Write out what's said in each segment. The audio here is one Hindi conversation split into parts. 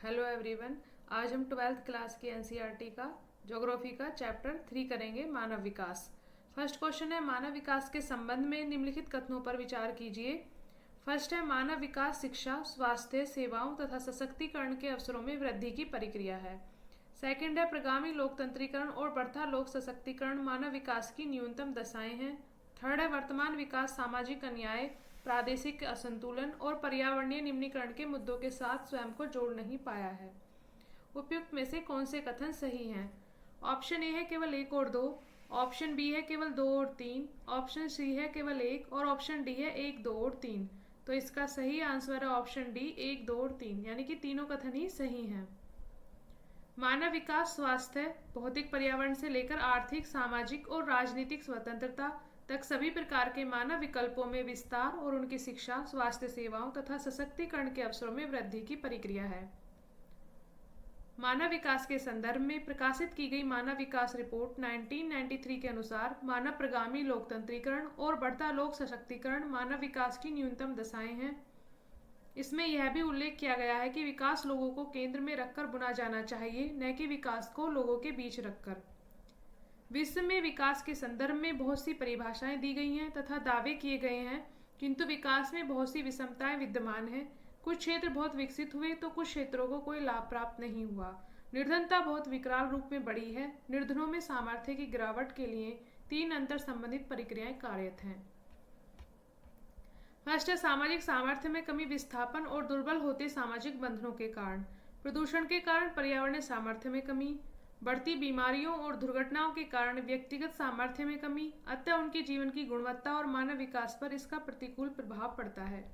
Hello everyone. आज हम 12th क्लास की एनसीईआरटी का ज्योग्राफी का चैप्टर 3 करेंगे, मानव विकास। फर्स्ट क्वेश्चन है, मानव विकास के संबंध में निम्नलिखित कथनों पर विचार कीजिए। फर्स्ट है, मानव विकास शिक्षा, स्वास्थ्य सेवाओं तथा सशक्तिकरण के अवसरों में वृद्धि की प्रक्रिया है। सेकंड है, प्रगामी लोकतंत्रीकरण और बढ़ता लोक सशक्तिकरण मानव विकास की न्यूनतम दशाएं हैं। थर्ड है, वर्तमान विकास सामाजिक अन्याय, प्रादेशिक असंतुलन और पर्यावरणीय निम्नीकरण के मुद्दों के साथ स्वयं को जोड़ नहीं पाया है। उपयुक्त में से कौन से कथन सही हैं? ऑप्शन ए है केवल एक और दो, ऑप्शन बी है केवल दो और तीन, ऑप्शन सी है केवल एक और ऑप्शन डी है एक, दो और तीन। तो इसका सही आंसर है ऑप्शन डी, एक, दो और तीन, यानी कि तीनों कथन ही सही हैं। मानव विकास स्वास्थ्य, भौतिक पर्यावरण से लेकर आर्थिक, सामाजिक और राजनीतिक स्वतंत्रता तक सभी प्रकार के मानव विकल्पों में विस्तार और उनकी शिक्षा, स्वास्थ्य सेवाओं तथा सशक्तिकरण के अवसरों में वृद्धि की प्रक्रिया है। मानव विकास के संदर्भ में प्रकाशित की गई मानव विकास रिपोर्ट 1993 के अनुसार मानव प्रगामी लोकतंत्रीकरण और बढ़ता लोक सशक्तिकरण मानव विकास की न्यूनतम दशाएं हैं। इसमें यह भी उल्लेख किया गया है कि विकास लोगों को केंद्र में रखकर बुना जाना चाहिए, न कि विकास को लोगों के बीच रखकर। विश्व में विकास के संदर्भ में बहुत सी परिभाषाएं दी गई हैं तथा दावे किए गए हैं, किंतु विकास में बहुत सी विषमताएं विद्यमान हैं। कुछ क्षेत्र बहुत विकसित हुए तो कुछ क्षेत्रों को कोई लाभ प्राप्त नहीं हुआ। निर्धनता बहुत विकराल रूप में बढ़ी है। निर्धनों में सामर्थ्य की गिरावट के लिए 3 अंतर संबंधित प्रक्रियाएं कार्यरत हैं। फर्स्ट है, सामाजिक सामर्थ्य में कमी विस्थापन और दुर्बल होते सामाजिक बंधनों के कारण, प्रदूषण के कारण पर्यावरणीय सामर्थ्य में कमी, बढ़ती बीमारियों और दुर्घटनाओं के कारण व्यक्तिगत सामर्थ्य में कमी, अतः उनके जीवन की गुणवत्ता और मानव विकास पर इसका प्रतिकूल प्रभाव पड़ता है।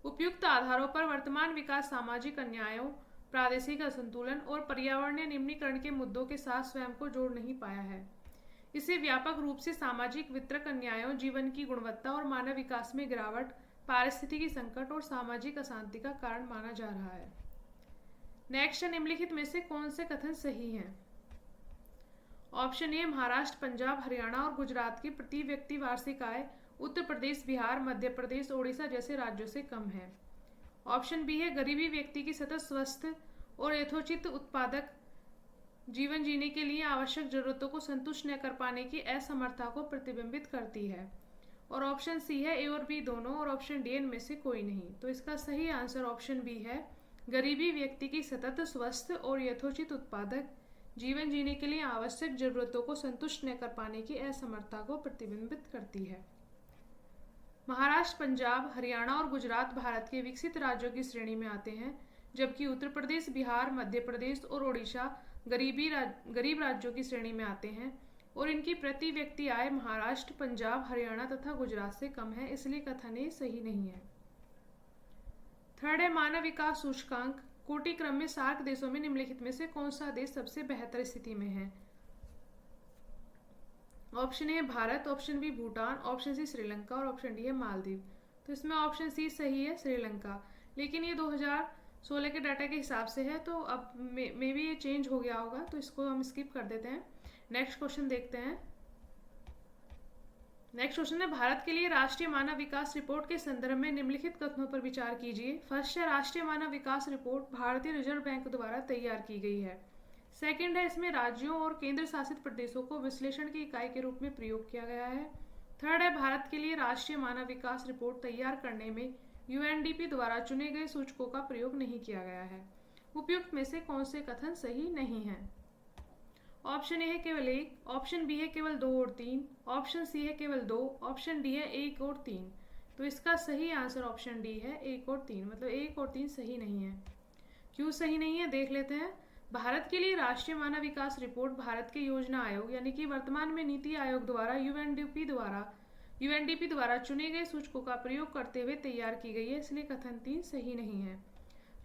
उपयुक्त आधारों पर वर्तमान विकास सामाजिक अन्यायों, प्रादेशिक असंतुलन और पर्यावरणीय निम्नीकरण के मुद्दों के साथ स्वयं को जोड़ नहीं पाया है। इसे व्यापक रूप से सामाजिक वितरक अन्यायों, जीवन की गुणवत्ता और मानव विकास में गिरावट, पारिस्थितिकी संकट और सामाजिक अशांति का कारण माना जा रहा है। नेक्स्ट, निम्नलिखित में से कौन से कथन सही हैं? ऑप्शन ए, महाराष्ट्र, पंजाब, हरियाणा और गुजरात की प्रति व्यक्ति वार्षिक आय उत्तर प्रदेश, बिहार, मध्य प्रदेश, ओडिशा जैसे राज्यों से कम है। ऑप्शन बी है, गरीबी व्यक्ति की सतत स्वस्थ और यथोचित उत्पादक जीवन जीने के लिए आवश्यक जरूरतों को संतुष्ट न कर पाने की असमर्थता को प्रतिबिंबित करती है। और ऑप्शन सी है, ए और बी दोनों, और ऑप्शन डी इनमें से कोई नहीं। तो इसका सही आंसर ऑप्शन बी है, गरीबी व्यक्ति की सतत स्वस्थ और यथोचित उत्पादक जीवन जीने के लिए आवश्यक जरूरतों को संतुष्ट न कर पाने की असमर्थता को प्रतिबिंबित करती है। महाराष्ट्र, पंजाब, हरियाणा और गुजरात भारत के विकसित राज्यों की श्रेणी में आते हैं, जबकि उत्तर प्रदेश, बिहार, मध्य प्रदेश और ओडिशा गरीब राज्यों की श्रेणी में आते हैं और इनकी प्रति व्यक्ति आय महाराष्ट्र, पंजाब, हरियाणा तथा गुजरात से कम है, इसलिए कथन ये सही नहीं है। थर्ड है, मानव विकास सूचकांक कोटि क्रम में सार्क देशों में निम्नलिखित में से कौन सा देश सबसे बेहतर स्थिति में है? Option A Bharat, option B Bhutan, option C Sri Lanka और ऑप्शन डी है मालदीव। तो इसमें ऑप्शन सी सही है, श्रीलंका। लेकिन ये 2016 के डाटा के हिसाब से है, तो अब मे भी ये चेंज हो गया होगा, तो इसको हम स्किप कर देते हैं। नेक्स्ट क्वेश्चन देखते हैं। नेक्स्ट क्वेश्चन है, भारत के लिए राष्ट्रीय मानव विकास रिपोर्ट के संदर्भ में निम्नलिखित कथनों पर विचार कीजिए। फर्स्ट है, राष्ट्रीय मानव विकास रिपोर्ट भारतीय रिजर्व बैंक द्वारा तैयार की गई है। सेकंड है, इसमें राज्यों और केंद्र शासित प्रदेशों को विश्लेषण की इकाई के रूप में प्रयोग किया गया है। थर्ड है, भारत के लिए राष्ट्रीय मानव विकास रिपोर्ट तैयार करने में यूएनडीपी द्वारा चुने गए सूचकों का प्रयोग नहीं किया गया है। उपयुक्त में से कौन से कथन सही नहीं है? ऑप्शन ए है केवल एक, ऑप्शन बी है केवल दो और तीन, ऑप्शन सी है केवल दो, ऑप्शन डी है एक और तीन। तो इसका सही आंसर ऑप्शन डी है, एक और तीन। मतलब एक और तीन सही नहीं है। क्यों सही नहीं है देख लेते हैं। भारत के लिए राष्ट्रीय मानव विकास रिपोर्ट भारत के योजना आयोग यानी कि वर्तमान में नीति आयोग द्वारा यूएनडीपी द्वारा चुने गए सूचकों का प्रयोग करते हुए तैयार की गई है, इसलिए कथन 3 सही नहीं है।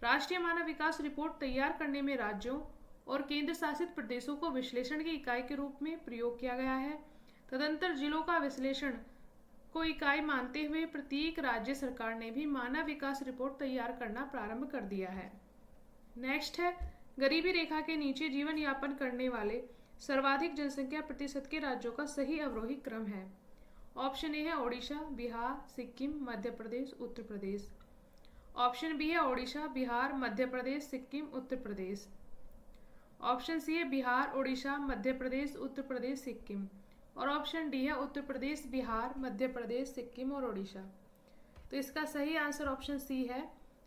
राष्ट्रीय मानव विकास रिपोर्ट तैयार करने में राज्यों और केंद्र शासित प्रदेशों को विश्लेषण की इकाई के रूप में प्रयोग किया गया है। तदंतर जिलों का विश्लेषण को इकाई मानते हुए प्रत्येक राज्य सरकार ने भी मानव विकास रिपोर्ट तैयार करना प्रारंभ कर दिया है। नेक्स्ट है, गरीबी रेखा के नीचे जीवन यापन करने वाले सर्वाधिक जनसंख्या प्रतिशत के राज्यों का सही अवरोही क्रम है। ऑप्शन ए है ओडिशा, बिहार, सिक्किम, मध्य प्रदेश, उत्तर प्रदेश। ऑप्शन बी है ओडिशा, बिहार, मध्य प्रदेश, सिक्किम, उत्तर प्रदेश। ऑप्शन सी है बिहार, ओडिशा, मध्य प्रदेश, उत्तर प्रदेश, सिक्किम। और ऑप्शन डी है उत्तर प्रदेश, बिहार, मध्य प्रदेश, सिक्किम और ओडिशा। तो इसका सही आंसर ऑप्शन सी है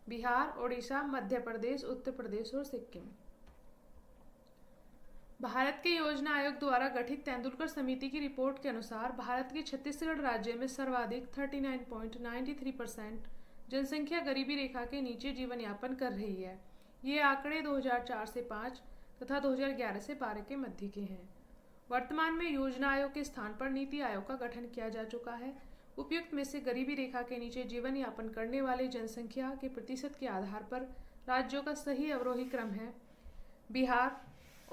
बिहार, ओडिशा, मध्य प्रदेश, उत्तर प्रदेश और सिक्किम। भारत के योजना आयोग द्वारा गठित तेंदुलकर समिति की रिपोर्ट के अनुसार भारत के छत्तीसगढ़ राज्य में सर्वाधिक 39.93% जनसंख्या गरीबी रेखा के नीचे जीवन यापन कर रही है। ये आंकड़े 2004 से 5 तथा 2011 से 12 के मध्य के हैं। वर्तमान में योजना आयोग के स्थान पर नीति आयोग का गठन किया जा चुका है। उपयुक्त में से गरीबी रेखा के नीचे जीवन यापन करने वाले जनसंख्या के प्रतिशत के आधार पर राज्यों का सही अवरोही क्रम है बिहार,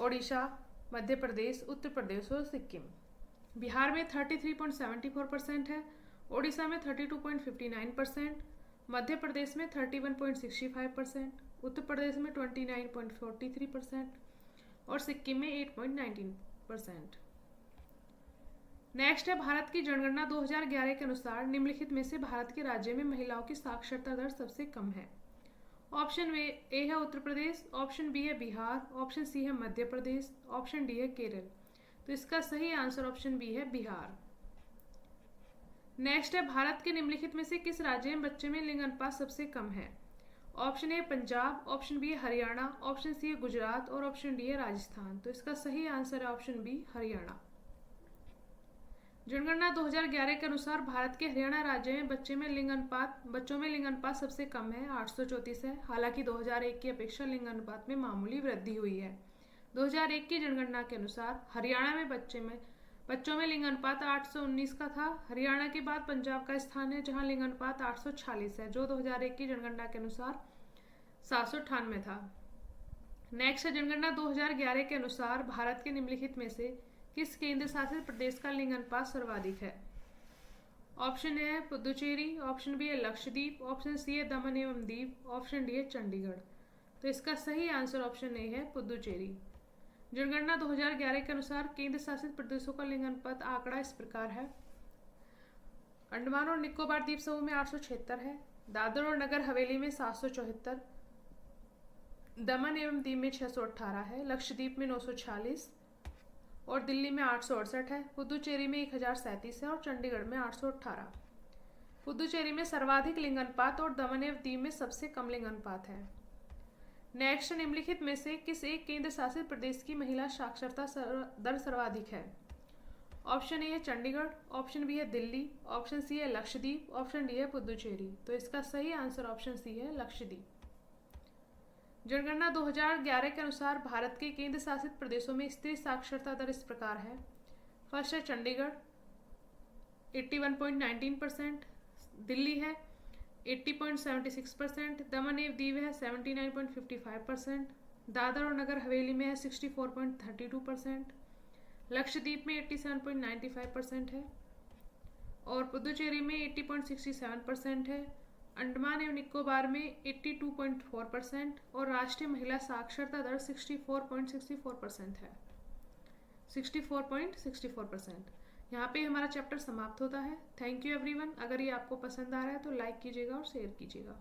ओडिशा, मध्य प्रदेश, उत्तर प्रदेश और सिक्किम। बिहार में 33.74% है, ओडिशा में 32.59%, मध्य प्रदेश में 31.65%, उत्तर प्रदेश में 29.43% और सिक्किम में 8.19%। नेक्स्ट है भारत की जनगणना 2011 के अनुसार निम्नलिखित में से भारत के राज्य में महिलाओं की साक्षरता दर सबसे कम है। ऑप्शन ए है उत्तर प्रदेश, ऑप्शन बी है बिहार, ऑप्शन सी है मध्य प्रदेश, ऑप्शन डी है केरल। तो इसका सही आंसर ऑप्शन बी है बिहार। नेक्स्ट है भारत के निम्नलिखित में से किस राज्य में बच्चे में लिंग अनुपात सबसे कम है। Option A Punjab, option B है हरियाणा, ऑप्शन सी है गुजरात और ऑप्शन डी है राजस्थान। तो इसका सही आंसर है ऑप्शन बी हरियाणा। जनगणना 2011 के अनुसार भारत के हरियाणा राज्य में बच्चों में लिंग अनुपात सबसे कम है, 834 है। हालांकि 2001 की अपेक्षा लिंग अनुपात में मामूली वृद्धि हुई है। 2001 की जनगणना के अनुसार हरियाणा में बच्चों में लिंग अनुपात 819 का था। हरियाणा के बाद पंजाब का स्थान है जहां लिंग अनुपात 846 है, जो 2001 की जनगणना के अनुसार 798 था। नेक्स्ट है जनगणना 2011 के अनुसार भारत के निम्नलिखित में से किस केंद्र शासित प्रदेश का लिंग अनुपात सर्वाधिक है। ऑप्शन ए है पुदुचेरी, ऑप्शन बी है लक्षद्वीप, ऑप्शन सी है दमन एवं दीव, ऑप्शन डी है चंडीगढ़। तो इसका सही आंसर ऑप्शन ए है पुदुचेरी। जनगणना 2011 के अनुसार केंद्र शासित प्रदेशों का लिंग अनुपात आंकड़ा इस प्रकार है। अंडमान और निकोबार द्वीप समूह में 876 है, दादर और नगर हवेली में 774, दमन एवं दीव में 618 है, लक्षद्वीप में 946 और दिल्ली में 868 है, पुदुचेरी में 1037 है और चंडीगढ़ में 818। पुदुचेरी में सर्वाधिक लिंग अनुपात और दमन एवं दीव में सबसे कम लिंग अनुपात है। नेक्स्ट निम्नलिखित में से किस एक केंद्र शासित प्रदेश की महिला साक्षरता दर सर्वाधिक है। ऑप्शन ए है चंडीगढ़, ऑप्शन बी है दिल्ली, ऑप्शन सी है लक्षद्वीप, ऑप्शन डी है पुदुचेरी। तो इसका सही आंसर ऑप्शन सी है लक्षद्वीप। जनगणना 2011 के अनुसार भारत के केंद्र शासित प्रदेशों में स्त्री साक्षरता दर इस प्रकार है। फर्स्ट है चंडीगढ़ 81.19%, दिल्ली है 80.76%, दमन एवं दीव है 79.55%, दादर और नगर हवेली में है 64.32%, लक्षद्वीप में 87.95% है और पुदुचेरी में 80.67% है, अंडमान एवं निकोबार में 82.4% और राष्ट्रीय महिला साक्षरता दर 64.64% है, 64.64%। यहाँ पे हमारा चैप्टर समाप्त होता है। Thank you everyone. अगर ये आपको पसंद आ रहा है तो लाइक कीजिएगा और शेयर कीजिएगा।